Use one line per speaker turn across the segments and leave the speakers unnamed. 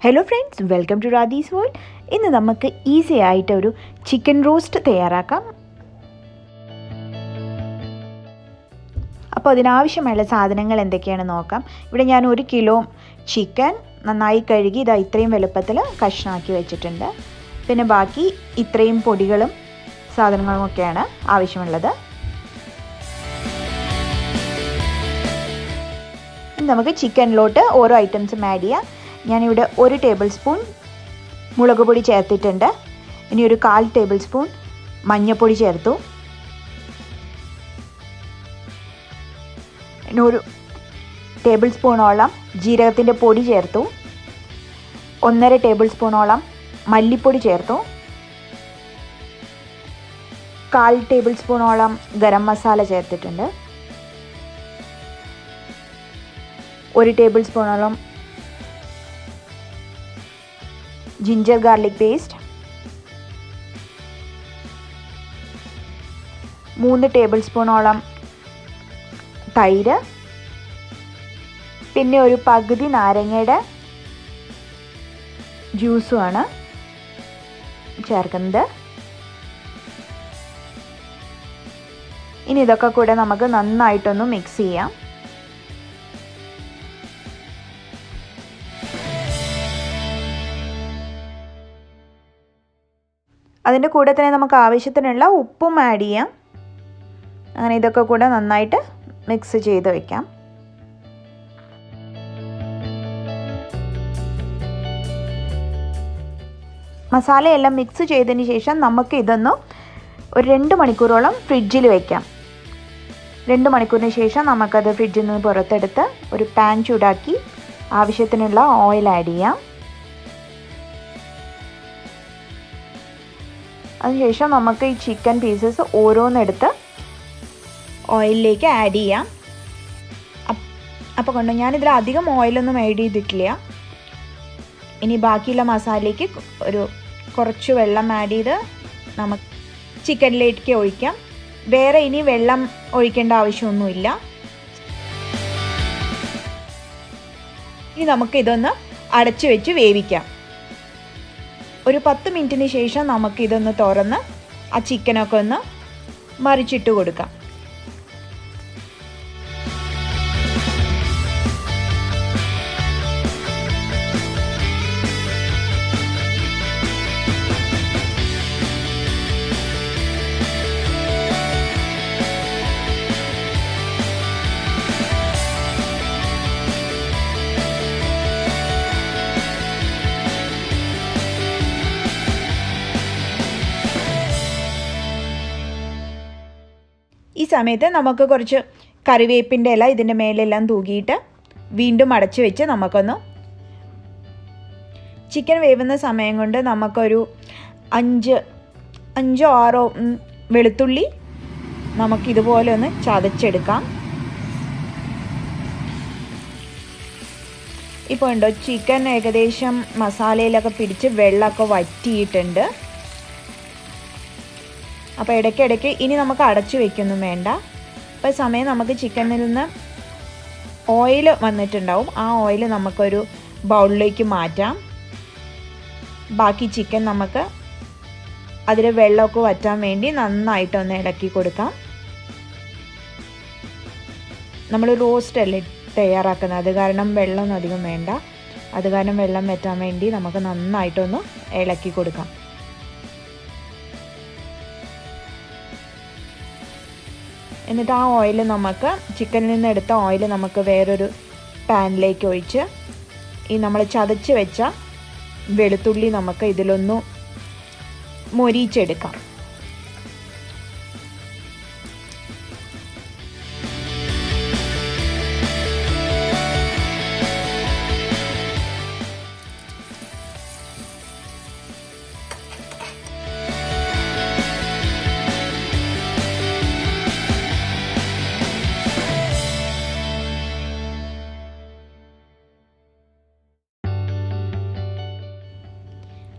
Hello friends, welcome to Radhisworld. ഇന്ന് നമുക്ക് easy ആയിട്ട് ഒരു ചിക്കൻ റോസ്റ്റ് തയ്യാറാക്കാം. അപ്പോൾ അതിനാവശ്യമുള്ള സാധനങ്ങൾ എന്തൊക്കെയാണെന്ന് നോക്കാം. ഇവിടെ ഞാൻ 1 കിലോ ചിക്കൻ നന്നായി കഴുകി ഇതാ ഇത്രയും വലുപ്പത്തിൽ കഷ്ണാക്കി വെച്ചിട്ടുണ്ട്. പിന്നെ ബാക്കി ഇത്രയും പൊടികളും സാധനങ്ങളും ഒക്കെയാണ് ആവശ്യമുള്ളത്. നമുക്ക് ചിക്കനിലോട്ട് ഓരോ ഐറ്റംസും ആഡ് ചെയ്യാം. ഞാനിവിടെ 1 ടേബിൾ സ്പൂൺ മുളക് പൊടി ചേർത്തിട്ടുണ്ട്. ഇനി ഒരു 1/4 ടേബിൾ സ്പൂൺ മഞ്ഞൾപ്പൊടി ചേർത്തു. ഇനി 1 ടേബിൾ സ്പൂണോളം ജീരകത്തിൻ്റെ പൊടി ചേർത്തു. 1.5 ടേബിൾ സ്പൂണോളം മല്ലിപ്പൊടി ചേർത്തു. 1/4 ടേബിൾ സ്പൂണോളം ഗരം മസാല ചേർത്തിട്ടുണ്ട്. 1 ടേബിൾ സ്പൂണോളം ജിഞ്ചർ ഗാർലിക് പേസ്റ്റ്, 3 ടേബിൾ സ്പൂണോളം തൈര്, പിന്നെ ഒരു പകുതി നാരങ്ങയുടെ ജ്യൂസുമാണ് ചേർക്കുന്നത്. ഇനി ഇതൊക്കെ കൂടെ നമുക്ക് നന്നായിട്ടൊന്ന് മിക്സ് ചെയ്യാം. അതിൻ്റെ കൂടെ തന്നെ നമുക്ക് ആവശ്യത്തിനുള്ള ഉപ്പും ആഡ് ചെയ്യാം. അങ്ങനെ ഇതൊക്കെ കൂടെ നന്നായിട്ട് മിക്സ് ചെയ്ത് വയ്ക്കാം. മസാലയെല്ലാം മിക്സ് ചെയ്തതിന് ശേഷം നമുക്ക് ഇതൊന്ന് ഒരു 2 മണിക്കൂറോളം ഫ്രിഡ്ജിൽ വയ്ക്കാം. 2 മണിക്കൂറിന് ശേഷം നമുക്കത് ഫ്രിഡ്ജിൽ നിന്ന് പുറത്തെടുത്ത് ഒരു പാൻ ചൂടാക്കി ആവശ്യത്തിനുള്ള ഓയിൽ ആഡ് ചെയ്യാം. അതിനുശേഷം നമുക്ക് ഈ ചിക്കൻ പീസസ് ഓരോന്നെടുത്ത് ഓയിലിലേക്ക് ആഡ് ചെയ്യാം. അപ്പോൾ കൊണ്ട് ഞാനിതിൽ അധികം ഓയിലൊന്നും ആഡ് ചെയ്തിട്ടില്ല. ഇനി ബാക്കിയുള്ള മസാലയ്ക്ക് കുറച്ച് വെള്ളം ആഡ് ചെയ്ത് നമുക്ക് ചിക്കനിലേക്ക് ഒഴിക്കാം. വേറെ ഇനി വെള്ളം ഒഴിക്കേണ്ട ആവശ്യമൊന്നുമില്ല. ഇനി നമുക്കിതൊന്ന് അടച്ചു വെച്ച് വേവിക്കാം. ഒരു 10 മിനിറ്റിന് ശേഷം നമുക്കിതൊന്ന് തുറന്ന് ആ ചിക്കനൊക്കെ ഒന്ന് മറിച്ചിട്ട് കൊടുക്കാം. ഈ സമയത്ത് നമുക്ക് കുറച്ച് കറിവേപ്പിൻ്റെ ഇല ഇതിൻ്റെ മേലെല്ലാം തൂകിയിട്ട് വീണ്ടും അടച്ചു വെച്ച് നമുക്കൊന്ന് ചിക്കൻ വേവുന്ന സമയം കൊണ്ട് നമുക്കൊരു 5-6 വെളുത്തുള്ളി നമുക്കിതുപോലെ ഒന്ന് ചതച്ചെടുക്കാം. ഇപ്പോൾ ഉണ്ടോ ചിക്കൻ ഏകദേശം മസാലയിലൊക്കെ പിടിച്ച് വെള്ളമൊക്കെ വറ്റിയിട്ടുണ്ട്. അപ്പോൾ ഇടയ്ക്കിടയ്ക്ക് ഇനി നമുക്ക് അടച്ചു വയ്ക്കൊന്നും വേണ്ട. അപ്പോൾ സമയം നമുക്ക് ചിക്കനിൽ നിന്ന് ഓയിൽ വന്നിട്ടുണ്ടാവും. ആ ഓയിൽ നമുക്കൊരു ബൗളിലേക്ക് മാറ്റാം. ബാക്കി ചിക്കൻ നമുക്ക് അതിൽ വെള്ളമൊക്കെ വറ്റാൻ വേണ്ടി നന്നായിട്ടൊന്ന് ഇളക്കി കൊടുക്കാം. നമ്മൾ റോസ്റ്റ് അല്ലേ തയ്യാറാക്കുന്നത്, അത് കാരണം വെള്ളമൊന്നും അധികം വേണ്ട. അത് കാരണം വെള്ളം വറ്റാൻ വേണ്ടി നമുക്ക് നന്നായിട്ടൊന്ന് ഇളക്കി കൊടുക്കാം. എന്നിട്ട് ആ ഓയിൽ നമുക്ക് ചിക്കനിൽ നിന്ന് എടുത്ത ഓയിൽ നമുക്ക് വേറൊരു പാനിലേക്ക് ഒഴിച്ച് ഈ നമ്മൾ ചതച്ച് വെച്ച വെളുത്തുള്ളി നമുക്ക് ഇതിലൊന്ന് മൊരിച്ചെടുക്കാം.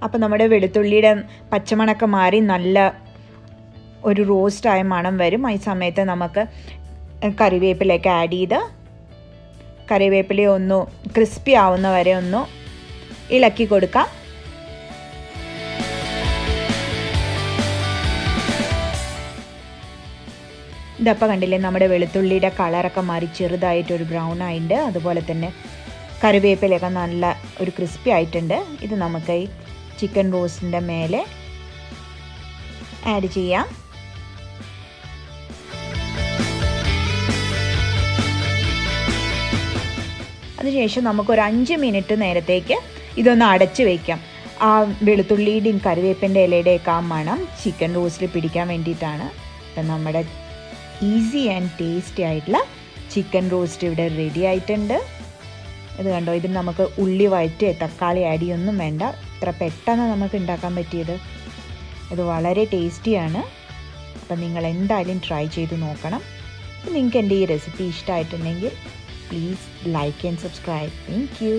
അപ്പോൾ നമ്മുടെ വെളുത്തുള്ളിയുടെ പച്ചമണമൊക്കെ മാറി നല്ല ഒരു റോസ്റ്റായ മണം വരും. ഈ സമയത്ത് നമുക്ക് കറിവേപ്പിലേക്ക് ആഡ് ചെയ്ത് കറിവേപ്പില ഒന്ന് ക്രിസ്പി ആവുന്ന വരെ ഒന്ന് ഇളക്കി കൊടുക്കാം. ഇതപ്പോൾ കണ്ടില്ലേ, നമ്മുടെ വെളുത്തുള്ളിയുടെ കളറൊക്കെ മാറി ചെറുതായിട്ടൊരു ബ്രൗൺ ആയിട്ടുണ്ട്. അതുപോലെ തന്നെ കറിവേപ്പിലയൊക്കെ നല്ല ഒരു ക്രിസ്പി ആയിട്ടുണ്ട്. ഇത് നമുക്ക് ഈ ചിക്കൻ റോസ്റ്റിൻ്റെ മേലെ ആഡ് ചെയ്യാം. അതിനുശേഷം നമുക്കൊരു 5 മിനിറ്റ് നേരത്തേക്ക് ഇതൊന്ന് അടച്ച് വയ്ക്കാം. ആ വെളുത്തുള്ളിയുടെയും കറിവേപ്പിൻ്റെ ഇലയുടെയൊക്കെ ആ മണം ചിക്കൻ റോസ്റ്റിൽ പിടിക്കാൻ വേണ്ടിയിട്ടാണ്. അപ്പം നമ്മുടെ ഈസി ആൻഡ് ടേസ്റ്റി ആയിട്ടുള്ള ചിക്കൻ റോസ്റ്റ് ഇവിടെ റെഡി ആയിട്ടുണ്ട്. ഇത് കണ്ടോ, ഇതിന് നമുക്ക് ഉള്ളി വഴറ്റി തക്കാളി ആഡ് ചെയ്യൊന്നും വേണ്ട. ഇത്ര പെട്ടെന്ന് നമുക്ക് ഉണ്ടാക്കാൻ പറ്റിയത്. ഇത് വളരെ ടേസ്റ്റിയാണ്. അപ്പം നിങ്ങൾ എന്തായാലും ട്രൈ ചെയ്ത് നോക്കണം. നിങ്ങൾക്ക് എൻ്റെ ഈ റെസിപ്പി ഇഷ്ടമായിട്ടുണ്ടെങ്കിൽ please like and subscribe. Thank you.